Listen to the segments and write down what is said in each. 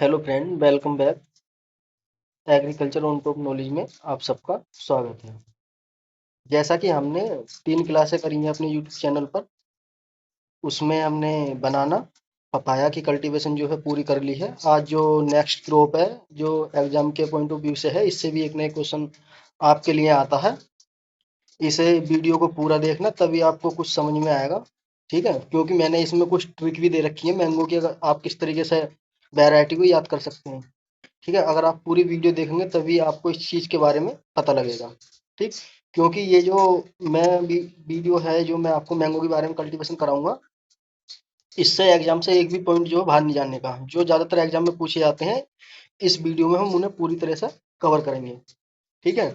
Hello friend, welcome back. Agriculture on top knowledge में आप सबका स्वागत है। जैसा कि हमने 3 क्लासें करी हैं अपने यूट्यूब चैनल पर, उसमें हमने बनाना पपाया की कल्टीवेशन जो है पूरी कर ली है। आज जो नेक्स्ट क्रॉप है, जो एग्जाम के पॉइंट ऑफ व्यू से है, इससे भी एक नए क्वेश्चन आपके लिए आता है। इसे वीडियो को पूरा देखना, तभी आपको कुछ समझ में आएगा। ठीक है, क्योंकि मैंने इसमें कुछ ट्रिक भी दे रखी है मैंगो की, अगर आप किस तरीके से वैरायटी को याद कर सकते हैं। ठीक है, अगर आप पूरी वीडियो देखेंगे तभी आपको इस चीज़ के बारे में पता लगेगा। ठीक, क्योंकि ये जो मैं वीडियो है, जो मैं आपको मैंगो के बारे में कल्टीवेशन कराऊंगा, इससे एग्जाम से एक भी पॉइंट जो है बाहर नहीं जाने का, जो ज़्यादातर एग्जाम में पूछे जाते हैं, इस वीडियो में हम उन्हें पूरी तरह से कवर करेंगे। ठीक है,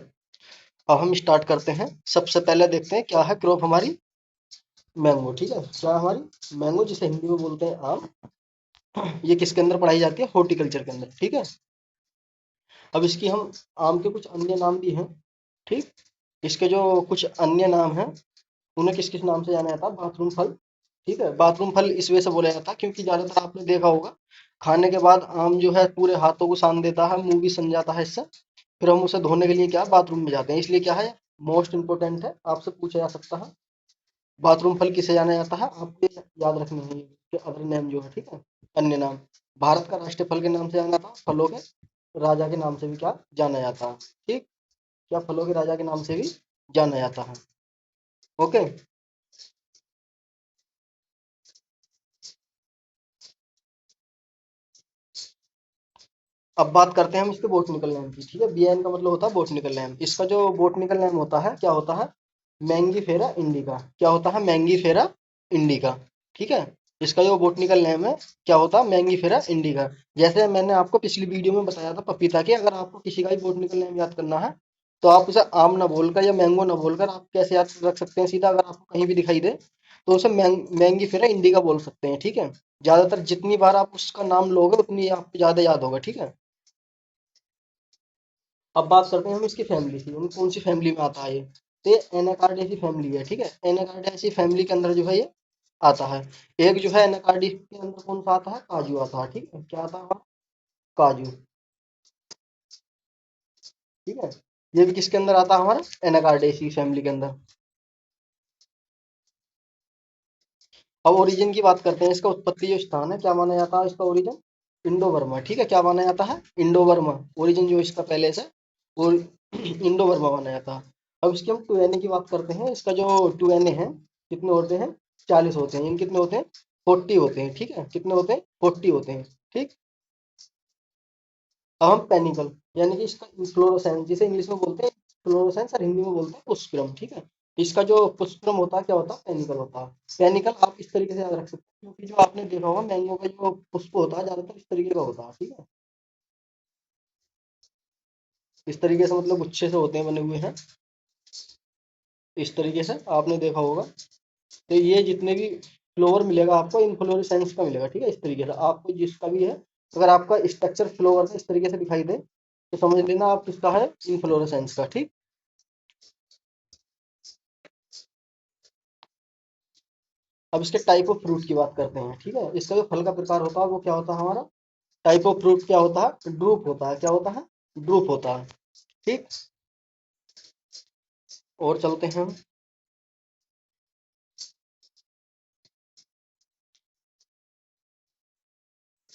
अब हम स्टार्ट करते हैं। सबसे पहले देखते हैं क्या है क्रॉप हमारी, मैंगो। ठीक है, क्या हमारी मैंगो, जिसे हिंदी में बोलते हैं आम। ये किसके अंदर पढ़ाई जाती है? हॉर्टिकल्चर के अंदर। ठीक है, अब इसकी हम आम के कुछ अन्य नाम भी हैं। ठीक, इसके जो कुछ अन्य नाम हैं, उन्हें किस किस नाम से जाना जाता है? बाथरूम फल। ठीक है, बाथरूम फल इस वजह से बोला जाता है क्योंकि ज्यादातर आपने देखा होगा, खाने के बाद आम जो है पूरे हाथों को सान देता है, मुंह भी सन जाता है इससे। फिर हम उसे धोने के लिए क्या बाथरूम में जाते हैं, इसलिए क्या है, मोस्ट इंपोर्टेंट है, आपसे पूछा जा सकता है। बाथरूम फल किसे जाना जाता है, आपको ये याद रखने हैं इसके अदर नेम जो है। ठीक है, अन्य नाम, भारत का राष्ट्रीय फल के नाम से जाना था, फलों के राजा के नाम से भी क्या जाना जाता है। ठीक, क्या फलों के राजा के नाम से भी जाना जाता है। ओके, अब बात करते हैं हम इसके बोटनिकल नेम की। ठीक है, बीएन का मतलब होता है बोटनिकल नेम। इसका जो बोटनिकल नेम होता है, क्या होता है? Mangifera indica. क्या होता है? Mangifera indica. ठीक है, इसका जो बोटनिकल नेम है, क्या होता है? Mangifera indica. जैसे मैंने आपको पिछली वीडियो में बताया था पपीता के, अगर आपको किसी का भी बोटनिकल नेम याद करना है, तो आप उसे आम ना बोलकर या मैंगो ना बोलकर आप कैसे याद रख सकते हैं? सीधा अगर आपको कहीं भी दिखाई दे तो उसे मैंगीफेरा इंडिका बोल सकते हैं। ठीक है, ज्यादातर जितनी बार आप उसका नाम लोगे उतनी आपको ज्यादा याद होगा। ठीक है, अब बात करते हैं हम इसकी फैमिली की, उन कौन सी फैमिली में आता है ये। तो ये एनाकार्डेसी फैमिली है। ठीक है, एनाकार्डेसी फैमिली के अंदर जो है ये आता है। एक जो है एनाकार्डी के अंदर कौन सा आता है? काजू आता है। ठीक है, क्या आता है हमारा? काजू। ठीक है, ये भी किसके अंदर आता है? हमारा एनाकार्डेसी फैमिली के अंदर। अब ओरिजिन की बात करते हैं, इसका उत्पत्ति जो स्थान है, क्या माना जाता है इसका ओरिजिन? Indo Burma. ठीक है, क्या माना जाता है? Indo Burma. ओरिजिन जो इसका पहले से वो इंडो बर्मा माना जाता है। अब इसके हम टू की बात करते हैं। इसका जो टू है, कितने होते हैं? 40 होते हैं। इन कितने होते हैं? 40 होते हैं। ठीक है, कितने होते हैं? 40 होते हैं। ठीक, अब हम पेनिकल, यानी कि इसका इन्फ्लोरेसेंस, जिसे इंग्लिश में बोलते हैं फ्लोरोसेंस और हिंदी में बोलते हैं पुष्पक्रम। ठीक है, इसका जो पुष्पक्रम होता है, क्या होता है? पेनिकल होता है। पेनिकल आप इस तरीके से याद रख सकते हैं, क्योंकि जो आपने देखा होगा मैंगो का जो पुष्प होता है, ज्यादातर इस तरीके का होता है। ठीक है, इस तरीके से, मतलब गुच्छे से होते हैं, बने हुए हैं इस तरीके से, आपने देखा होगा। तो ये जितने भी फ्लोवर मिलेगा आपको, इनफ्लोरेसेंस का मिलेगा। ठीक है, इस तरीके से आपको जिसका भी है, अगर आपका स्ट्रक्चर फ्लोवर का इस तरीके से दिखाई दे, तो समझ लेना आप किसका है? इनफ्लोरेसेंस का। ठीक, अब इसके टाइप ऑफ फ्रूट की बात करते हैं। ठीक है, इसका जो फल का प्रकार होता है वो क्या होता है हमारा? टाइप ऑफ फ्रूट क्या होता है? ड्रूप होता है। क्या होता है? ड्रूप होता है। ठीक, और चलते हैं हम।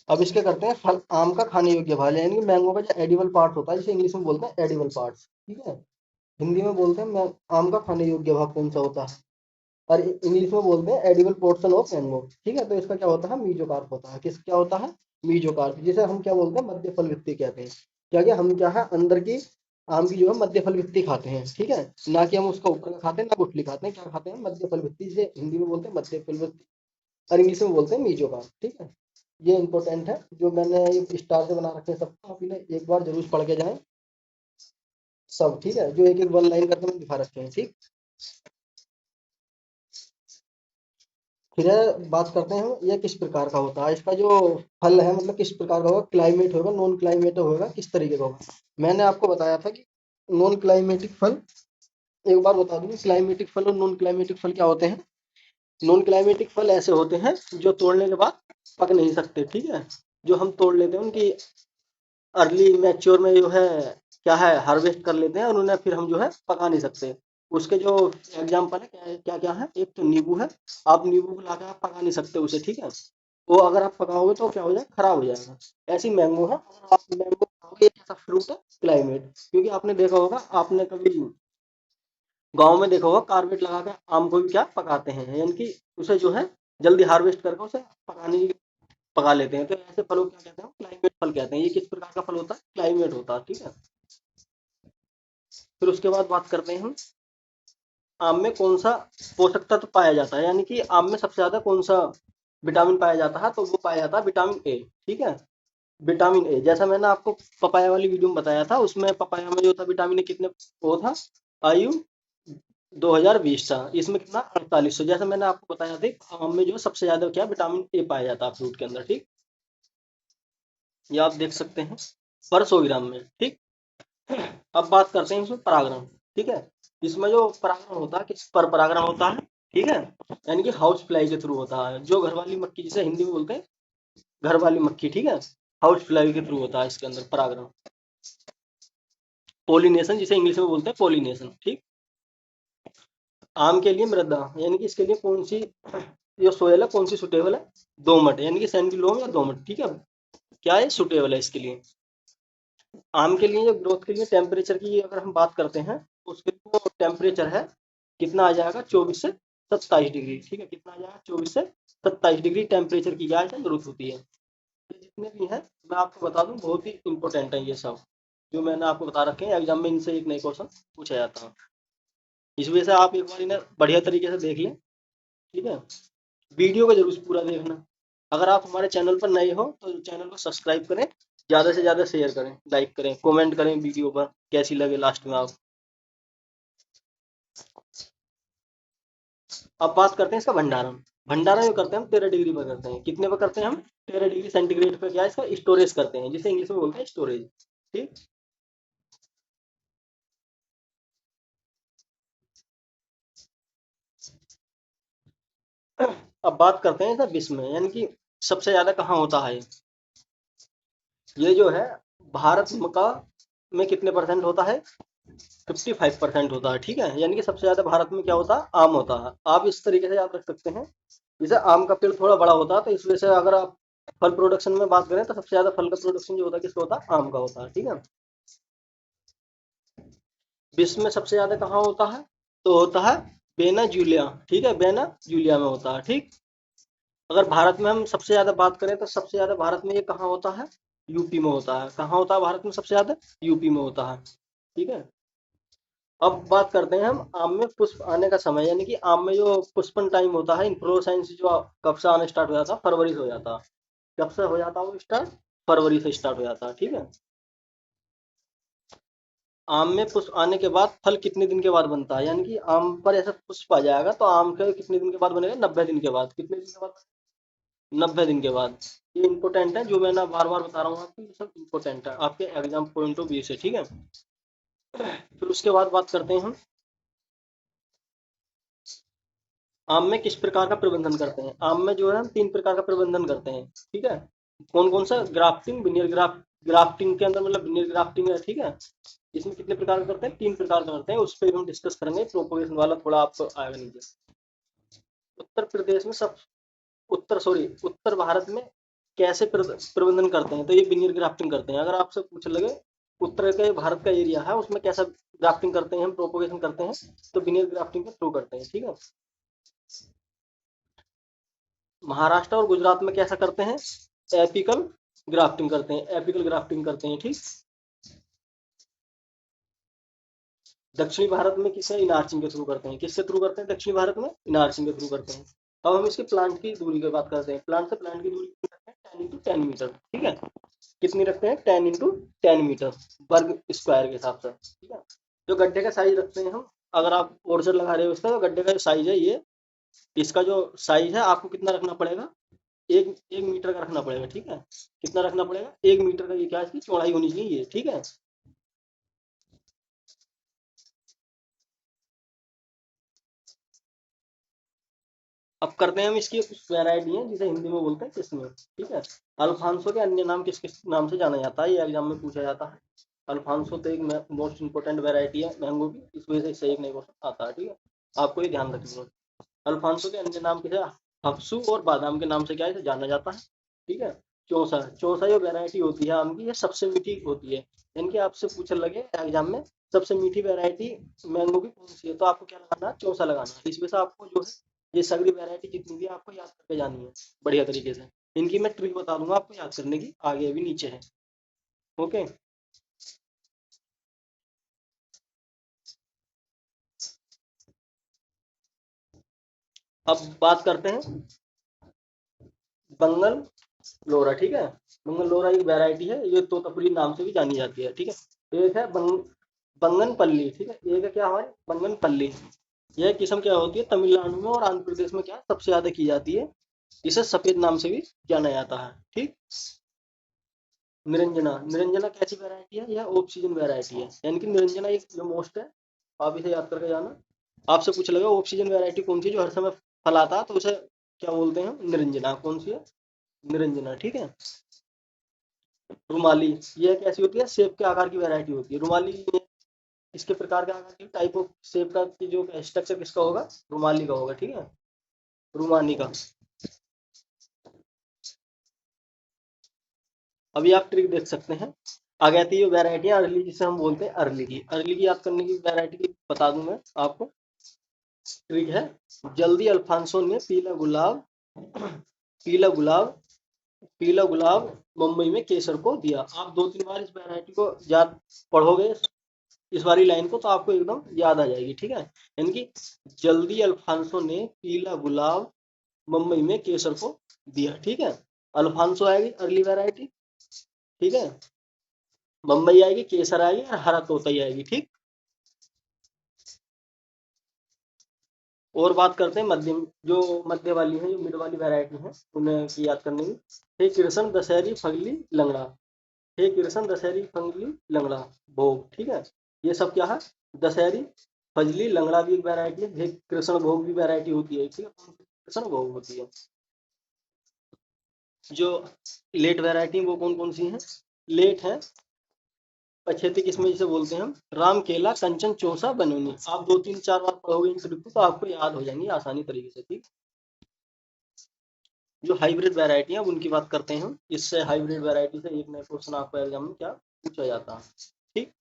अब इसके करते हैं फल आम का खाने योग्य भाग, यानी कि मैंगो का जो एडिबल पार्ट होता है, जिसे इंग्लिश में बोलते हैं एडिबल पार्ट्स। ठीक है, हिंदी में बोलते हैं आम का खाने योग्य भाग कौन सा होता है, और इंग्लिश में बोलते हैं एडिबल पोर्शन ऑफ मैंगो। ठीक है, तो इसका क्या होता है? मीजोकार्प होता है। किस क्या होता है? मीजोकार्प, जिसे हम क्या बोलते हैं? मध्य फल वित्ती कहते हैं। क्या क्या हम क्या है, अंदर की आम की जो है मध्य फल वित्ती खाते हैं। ठीक है, ना कि हम उसका ऊपर का खाते हैं, ना गुठली खाते हैं, क्या खाते हैं? मध्य फल वित्ती, जिसे हिंदी में बोलते हैं मध्य फल वित्ती और इंग्लिश में बोलते हैं मीजोकार्प। ठीक है, ये इंपॉर्टेंट है, जो मैंने ये स्टार से बना रखे हैं सबको, आप इन्हें एक बार जरूर पढ़ के जाएं सब। ठीक है, जो एक एक वन लाइन करके मैंने दिखा रखे हैं। ठीक, फिर बात करते हैं हम, ये किस प्रकार का होता है? इसका जो फल है, मतलब किस प्रकार का होगा? क्लाइमेट होगा, नॉन क्लाइमेट होगा, किस तरीके का होगा? मैंने आपको बताया था कि नॉन क्लाइमेटिक फल, एक बार बता दूं, क्लाइमेटिक फल और नॉन क्लाइमेटिक फल क्या होते हैं। नॉन क्लाइमेटिक फल ऐसे होते हैं जो तोड़ने के बाद पक नहीं सकते। ठीक है, जो हम तोड़ लेते हैं उनकी अर्ली मैच्योर में जो है क्या है हार्वेस्ट कर लेते हैं और उन्हें फिर हम जो है पका नहीं सकते। उसके जो एग्जाम्पल है क्या क्या है, एक तो नींबू है। आप नींबू को लाकर आप पका नहीं सकते उसे, ठीक है। वो अगर आप पकाओगे तो क्या हो जाएगा, खराब हो जाएगा। ऐसी मैंगो है, अगर आप मैंगो खाओगे, एक ऐसा फ्रूट है क्लाइमेट, क्योंकि आपने देखा होगा, आपने कभी गांव में देखा होगा कार्बेट लगा के आम को भी क्या पकाते हैं, यानी कि उसे जो है जल्दी हार्वेस्ट करके उसे पका लेते हैं। तो ऐसे फलों को क्या कहते हैं, क्लाइमेट फल कहते हैं। ये किस प्रकार का फल होता है, क्लाइमेट होता है, ठीक है। फिर उसके बाद बात करते हैं हम आम में कौन सा पोषक तत्व पाया जाता है, यानी कि आम में सबसे ज्यादा कौन सा विटामिन पाया जाता है, तो वो पाया जाता है विटामिन ए, ठीक है। विटामिन ए, जैसा मैंने आपको पपाया वाली वीडियो में बताया था, उसमें पपाया में जो था विटामिन ए कितने वो था, आयु 2020 था, इसमें कितना 4800। जैसा मैंने आपको बताया था, आम में जो है सबसे ज्यादा क्या विटामिन ए पाया जाता है फ्रूट के अंदर, ठीक। ये आप देख सकते हैं पर 100 ग्राम में, ठीक। अब बात करते हैं इसमें परागण, ठीक है। इसमें जो परागण होता है, किस पर परागण होता है, ठीक है, यानी कि हाउस फ्लाई के थ्रू होता है। जो घर वाली मक्खी, जिसे हिंदी में बोलते हैं घर वाली मक्खी, ठीक है, हाउस फ्लाई के थ्रू होता है इसके अंदर परागण। पोलिनेशन, जिसे इंग्लिश में बोलते हैं पोलिनेशन, ठीक। आम के लिए मृदा, यानी कि इसके लिए कौन सी जो सोयल है, कौन सी सुटेबल है, दोमट, यानी कि सैंडी लोम या दोमट, ठीक है। क्या है, सुटेबल है इसके लिए। आम के लिए जो ग्रोथ के लिए टेम्परेचर की अगर हम बात करते हैं, तो उसके लिए जो टेम्परेचर है कितना आ जाएगा, 24 से 27 डिग्री, ठीक है। कितना आ जाएगा, 24 से 27 डिग्री टेम्परेचर की क्या है, जरूरत होती है। ये जितने भी हैं मैं आपको बता दूं, बहुत ही इंपॉर्टेंट है ये सब जो मैंने आपको बता रखे हैं। एग्जाम में इनसे एक नई क्वेश्चन पूछा जाता है, इस वजह से आप एक बार इन्हें बढ़िया तरीके से देख लें, ठीक है। वीडियो को जरूर पूरा देखना। अगर आप हमारे चैनल पर नए हो तो चैनल को सब्सक्राइब करें, ज़्यादा से ज़्यादा शेयर करें, लाइक करें, कमेंट करें वीडियो पर कैसी लगे लास्ट में आप। अब बात करते हैं इसका भंडारण। भंडारण जो करते हैं हम 13 डिग्री पर करते हैं, कितने पर करते हैं हम, 13 डिग्री सेंटीग्रेड पर क्या है, इसका स्टोरेज करते हैं, जिसे इंग्लिश में बोलते हैं स्टोरेज, ठीक। अब बात करते हैं इसका विश्व में, यानी कि सबसे ज्यादा कहाँ होता है। ये जो है भारत का में कितने परसेंट होता है, 55% होता है, ठीक है। यानी कि सबसे ज्यादा भारत में क्या होता है, आम होता है। आप इस तरीके से याद रख सकते हैं, जैसे आम का पेड़ थोड़ा बड़ा होता है, तो इस वजह से अगर आप फल प्रोडक्शन में बात करें तो सबसे ज्यादा फल का प्रोडक्शन जो होता है किसका होता है, आम का होता है, ठीक है। विश्व में सबसे ज्यादा कहाँ होता है, तो होता है वेनेजुएला, ठीक है, वेनेजुएला में होता है, ठीक। अगर भारत में हम सबसे ज्यादा बात करें तो सबसे ज्यादा भारत में ये कहाँ होता है, यूपी में होता है। कहाँ होता है भारत में सबसे ज्यादा, यूपी में होता है, ठीक है। अब बात करते हैं हम आम में पुष्प आने का समय, यानी कि आम में जो पुष्पन टाइम होता है, इन्फ्लोरेसेंस जो कब से आने स्टार्ट हो जाता है, फरवरी से हो जाता है। कब से हो जाता है वो स्टार्ट, फरवरी से स्टार्ट हो जाता है, ठीक है। आम में पुष्प आने के बाद फल कितने दिन के बाद बनता है, यानी कि आम पर ऐसा पुष्प आ जाएगा तो आम के कितने दिन के बाद बनेगा, 90 दिन के बाद। कितने दिन के बाद, 90 दिन के बाद। ये इंपॉर्टेंट है, जो मैं ना बार बार बता रहा हूँ आपको, ये सब इंपॉर्टेंट है आपके एग्जाम पॉइंट ऑफ व्यू से, ठीक है। फिर उसके बाद बात करते हैं हम आम में किस प्रकार का प्रबंधन करते हैं। आम में जो है हम 3 प्रकार का प्रबंधन करते हैं, ठीक है। कौन कौन सा, ग्राफ्टिंग, विनियर ग्राफ्टिंग के अंदर मतलब विनियर ग्राफ्टिंग है, ठीक है। इसमें कितने प्रकार का करते हैं, 3 प्रकार का करते हैं, उस पर हम डिस्कस करेंगे। प्रोपोगेशन वाला थोड़ा आपको आएगा नीचे। उत्तर प्रदेश में सब उत्तर भारत में कैसे प्रबंधन करते हैं, तो ये विनियर ग्राफ्टिंग करते हैं। अगर आपसे पूछ लगे उत्तर के भारत का एरिया है उसमें कैसा ग्राफ्टिंग करते हैं, हम प्रोपोगेशन करते हैं, तो विनियर ग्राफ्टिंग के थ्रू करते हैं, ठीक है। महाराष्ट्र और गुजरात में कैसा करते हैं, एपिकल ग्राफ्टिंग करते हैं, एपिकल ग्राफ्टिंग करते हैं, ठीक। दक्षिणी भारत में किसे, इनार्चिंग के थ्रू करते हैं। किसके थ्रू करते हैं दक्षिणी भारत में, इनार्चिंग के थ्रू करते हैं। अब हम इसके प्लांट की दूरी की बात करते हैं। प्लांट से प्लांट की दूरी कितनी रखते हैं, 10 × 10 मीटर, ठीक है। कितनी रखते हैं, 10 × 10 मीटर वर्ग स्क्वायर के हिसाब से, ठीक है। जो गड्ढे का साइज रखते हैं हम, अगर आप ओरचर लगा रहे हो इसका, तो गड्ढे का जो साइज है ये, इसका जो साइज है आपको कितना रखना पड़ेगा, एक एक मीटर का रखना पड़ेगा, ठीक है। कितना रखना पड़ेगा, 1 मीटर का, ये क्या इसकी चौड़ाई होनी चाहिए, ठीक है। अब करते हैं हम इसकी वैरायटी है जिसे हिंदी में बोलते हैं किस्में। ठीक है, अल्फांसो के अन्य नाम किस किस नाम से जाना जाता है, ये एग्जाम में पूछा जाता है। अल्फांसो तो एक मोस्ट इंपोर्टेंट वैरायटी है मैंगो की, इस वजह से इससे एक नहीं क्वेश्चन आता है। ठीक है, आपको ये ध्यान रखना है। अल्फांसो के अन्य नाम किसे हफ्सू और बादाम के नाम से क्या है इसे जाना जाता है। ठीक है, चौसा चौसा जो वैरायटी होती है आम की, ये सबसे मीठी होती है। यानी कि आपसे पूछने लगे एग्जाम में सबसे मीठी वैरायटी मैंगो की कौन सी है, तो आपको क्या लगाना है, चौसा लगाना है। इस वजह से आपको जो है ये सगड़ी वैरायटी जितनी भी है आपको याद करके जानी है बढ़िया तरीके से। इनकी मैं ट्रिक बता दूंगा आपको याद करने की, आगे भी नीचे है। ओके, अब बात करते हैं बंगल लोरा। ठीक है, बंगन लोरा एक वैरायटी है, ये तोतापुरी नाम से भी जानी जाती है। ठीक है, एक है बंगन पल्ली। ठीक है, एक है क्या हमारी बंगन पल्ली। यह किस्म क्या होती है तमिलनाडु में और आंध्र प्रदेश में क्या है, सबसे ज्यादा की जाती है। इसे सफेद नाम से भी जाना जाता है। ठीक, निरंजना निरंजना कैसी वैरायटी है, यह ऑफ सीजन वैरायटी है। यानी कि निरंजना एक जो मोस्ट है, आप इसे याद करके जाना। आपसे पूछ लगा ऑफ सीजन वैरायटी कौन सी है जो हर समय फल आता है, तो उसे क्या बोलते हैं, निरंजना। कौन सी है, निरंजना। ठीक है, रुमाली, यह कैसी होती है, सेब के आकार की वैरायटी होती है रुमाली। इसके प्रकार के आकार की टाइप ऑफ सेब का की जो स्ट्रक्चर किसका होगा, रुमाली का होगा। ठीक है, रुमानी का। अभी आप ट्रिक देख सकते हैं। आगे आती है वैरायटी अर्ली, जिसे हम बोलते हैं अर्ली की। अर्ली की याद करने की वैरायटी की बता दूं मैं आपको। ट्रिक है, जल्दी अल्फांसो ने पीला गुलाब पीला गुलाब मुंबई में केसर को दिया। आप दो तीन बार इस वैरायटी को याद पढ़ोगे इस वाली लाइन को, तो आपको एकदम याद आ जाएगी। ठीक है, यानी कि जल्दी अल्फांसो ने पीला गुलाब मुंबई में केसर को दिया। ठीक है, अल्फांसो आएगी अर्ली वैरायटी। ठीक है, मुंबई आएगी, केसर आएगी और हरा तोता आएगी। ठीक, और बात करते हैं मध्यम, जो मध्य वाली है, जो मिड वाली वैरायटी है, उन्हें की याद करने की। हे कृष्ण दशहरी फगली लंगड़ा, हे कृष्ण दशहरी फगली लंगड़ा भोग। ठीक है, ये सब क्या है, दशहरी फजली लंगड़ा भी एक वैरायटी है, हे कृष्ण भोग भी वैरायटी होती है। ठीक है, कृष्ण भोग होती है। जो लेट वैरायटी वो कौन कौन सी है, लेट है पछेती किस्में जिसे बोलते हैं हम, राम केला कंचन चौसा बनोनी। आप दो तीन चार बार पढ़ोगे इन ट्रिक को तो आपको याद हो जाएंगी आसानी तरीके से। ठीक, जो हाइब्रिड वैरायटी है उनकी बात करते हैं हम। इससे हाइब्रिड वैरायटी से एक नया क्वेश्चन आपको एग्जाम में क्या पूछा जाता है। ठीक,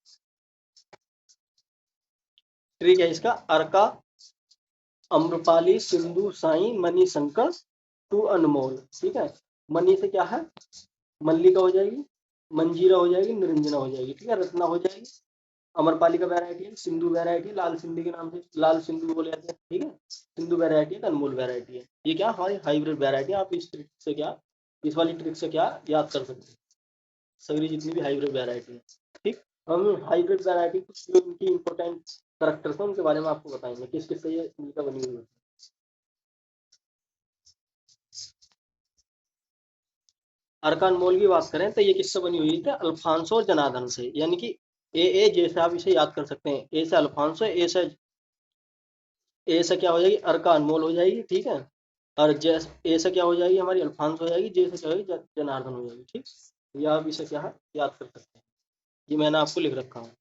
ट्रिक है इसका, अर्का अम्रपाली सिंधु साई मणि शंकर टू अनमोल। ठीक है, मणि से क्या है, मल्लिका हो जाएगी, मंजीरा हो जाएगी, निरंजना हो जाएगी। ठीक है, रत्ना हो जाएगी। अमरपाली का वैरायटी है, सिंधु वैरायटी, लाल सिंधी के नाम से लाल सिंधु बोले जाते हैं। ठीक है, सिंधु वैरायटी है, अनमोल वैरायटी है। ये क्या हमारी हाइब्रिड वैरायटी है। आप इस ट्रिक से क्या, इस वाली ट्रिक से क्या याद कर सकते हैं, सगरी जितनी भी हाइब्रिड वैरायटी है। ठीक, हम हाइब्रिड वैरायटी कुछ जो इनकी इंपॉर्टेंट करेक्टर्स हैं उनके बारे में आपको बताएंगे, किस किस से ये मिलकर बनी हुई है। अरकान मोल की बात करें तो ये किससे बनी हुई है, अल्फांसो और जनार्दन से। यानी कि ए जैसे आप इसे याद कर सकते हैं, ए से अल्फांसो, ए से क्या हो जाएगी, अर्का अनमोल हो जाएगी। ठीक है, और जैस ए से क्या हो जाएगी हमारी अल्फांस हो जाएगी, जे से क्या होगी जनार्दन हो जाएगी। ठीक, या आप इसे क्या है याद कर सकते हैं, ये मैंने आपको लिख रखा हूँ।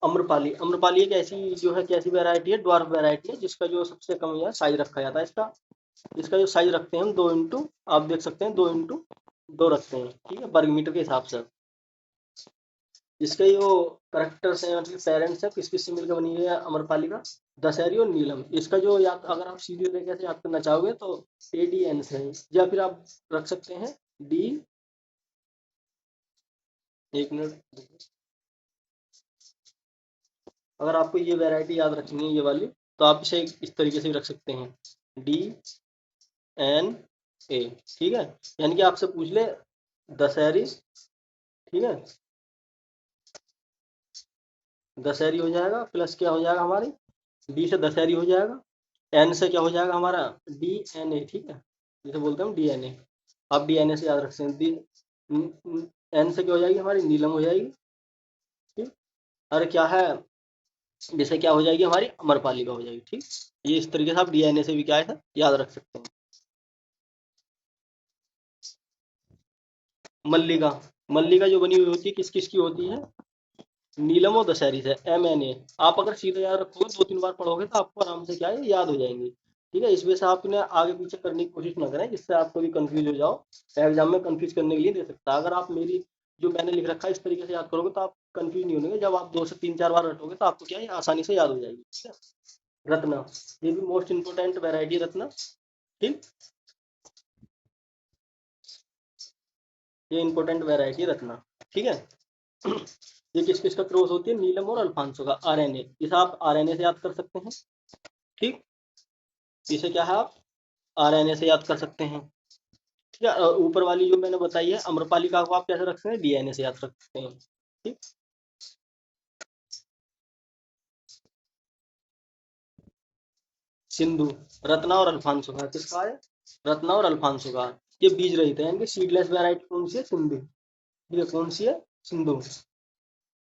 अम्रपाली, अम्रपाली एक ऐसी जो है कैसी वैरायटी है, ड्वार्फ वैरायटी है, जिसका जो सबसे कम या साइज रखा जाता है इसका। इसका जो साइज रखते हैं हम 2 इंटू, आप देख सकते हैं 2 इंटू 2 रखते हैं। ठीक है, वर्ग मीटर के हिसाब से। इसके जो करेक्टर्स हैं मतलब पेरेंट्स है, किस किस से मिलकर बनी है अमरपाली का, दशहरी और नीलम। इसका जो याद अगर आप सीधे तरीके से याद करना चाहोगे तो ADN से है, या फिर आप रख सकते हैं डी, एक मिनट, अगर आपको ये वैरायटी याद रखनी है ये वाली, तो आप इसे इस तरीके से भी रख सकते हैं DNA। ठीक है, यानी कि आपसे पूछ ले दशहरी। ठीक है, दशहरी हो जाएगा, प्लस क्या हो जाएगा हमारी, डी से दशहरी हो जाएगा, एन से क्या हो जाएगा हमारा DNA। ठीक है, जिसे बोलते हैं हम DNA। आप DNA से याद रख सकते हैं। एन से क्या हो जाएगी हमारी नीलम हो जाएगी। ठीक, अरे क्या है, जैसे क्या हो जाएगी, हमारी अम्रपालिका हो जाएगी। ठीक, ये इस तरीके से आप डीएनए से भी क्या है याद रख सकते हैं। मल्लिका, मल्लिका जो बनी हुई होती है किस किस की होती है, नीलम और दशहरी से, MNA। आप अगर सीधे याद रखोगे, 2-3 बार पढ़ोगे तो आपको आराम से क्या है याद हो जाएंगे। ठीक है, इस वजह से आप इन्हें आगे पीछे करने की कोशिश ना करें, जिससे आप कभी कंफ्यूज हो जाओ। एग्जाम में कंफ्यूज करने के लिए दे सकता है। अगर आप मेरी जो मैंने लिख रखा है इस तरीके से याद करोगे तो आप कंफ्यूज नहीं होंगे। जब आप 2 से 3-4 बार रटोगे तो आपको क्या है आसानी से याद हो जाएगी। ठीक है, रत्ना, ये भी मोस्ट इंपोर्टेंट वेराइटी रत्ना। ठीक, ये इंपॉर्टेंट वेराइटी रत्ना। ठीक है, ये किस किस का क्रॉस होती है, नीलम और अल्फांसो का। RNA, इसे आप RNA से याद कर सकते हैं। ठीक, इसे क्या है आप RNA से याद कर सकते हैं। ठीक है, और ऊपर वाली जो मैंने बताई है अम्रपालिका को आप कैसे रख सकते हैं, DNA से याद रख सकते हैं। ठीक, सिंधु, रत्ना और अल्फांसो का, किसका है, रत्ना और अल्फांसो का। ये बीज रहित है, यानी सीडलेस वेराइटी कौन सी है, सिंधु। ठीक है, कौन सी है, सिंधु।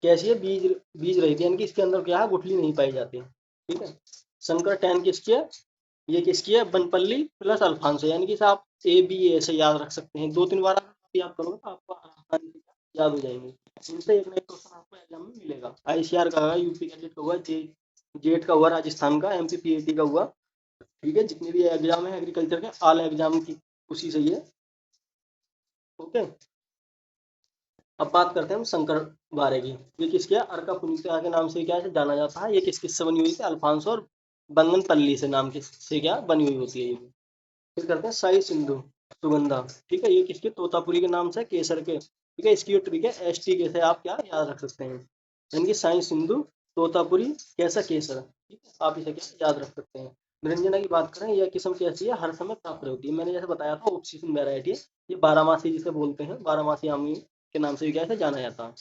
कैसी है, बीज, बीज रहित है, यानी कि इसके अंदर क्या है गुठली नहीं पाई जाती। ठीक है, शंकर 10 किसकी है, ये किसकी है, बनपल्ली प्लस अल्फांसो, यानी कि इसे आप ABA से याद रख सकते हैं। 2-3 बार अगर आप याद करोगे तो आपको आसानी से याद हो जाएंगे। इनसे एक ना एक क्वेश्चन आपको एग्जाम में मिलेगा। ICR का हुआ, यूपी कैडेट का हुआ, जेट का हुआ, राजस्थान का, MPPAT का हुआ। ठीक है, जितने भी एग्जाम है एग्रीकल्चर के, ऑल एग्जाम की उसी से ही है। ओके, अब बात करते हैं हम शंकर बारे की। ये किसके है, अर्का पुनीता के नाम से क्या है जाना जाता है। ये किस किस से बनी हुई थी, अल्फांसो और बंगनपल्ली से नाम किस से क्या बनी हुई होती है ये। फिर करते हैं साई सिंधु, सुगंधा। ठीक है, ये किसके, तोतापुरी के नाम से, केसर के। ठीक है, इसकी जो ट्रिक है STK से आप क्या याद रख सकते हैं, यानी कि साई सिंधु, तोतापुरी, कैसा, केसर। ठीक है, आप इसे क्या याद रख सकते हैं। निरंजना की बात करें, यह किस्म कैसी है, हर समय प्राप्त होती है। मैंने जैसे बताया था ऑफ सीजन वेराइटी है। ये बारहमासी जिसे बोलते हैं, बारहमासी आम के नाम से भी क्या है जाना जाता है।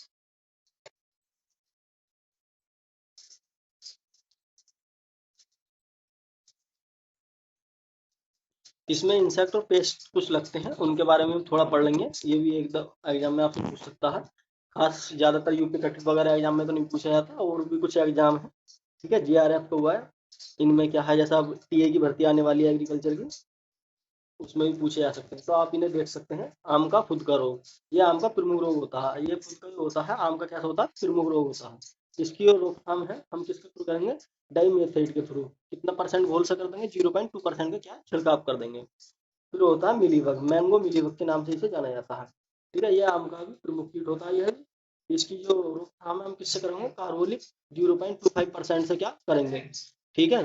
इसमें इंसेक्ट और पेस्ट कुछ लगते हैं, उनके बारे में थोड़ा पढ़ लेंगे। ये भी एकदम एग्जाम में आपसे पूछ सकता है। खास ज्यादातर यूपी कट वगैरह एग्जाम में तो नहीं पूछा जाता, और भी कुछ एग्जाम है। ठीक है, GRF का हुआ है। इनमें क्या है, जैसा अब TA की भर्ती आने वाली है एग्रीकल्चर की, उसमें भी पूछे जा सकते हैं। तो आप इन्हें देख सकते हैं। आम का फुदका रोग, ये आम का प्रमुख रोग होता है। ये फुदका जो होता है आम का कैसा होता है, प्रमुख रोग होता है। इसकी जो रोकथाम है हम किसके थ्रू करेंगे, डाइमेथाइड के थ्रू। कितना परसेंट घोल से कर देंगे, 0.2% का क्या छिड़काव कर देंगे। फिर होता है मिलीबग, मैंगो मिलीबग के नाम से इसे जाना जाता है। ठीक है, ये आम का भी प्रमुख कीट होता है। यह इसकी जो रोकथाम है हम किससे करेंगे, कार्बोलिक 0.25% से क्या करेंगे। ठीक है,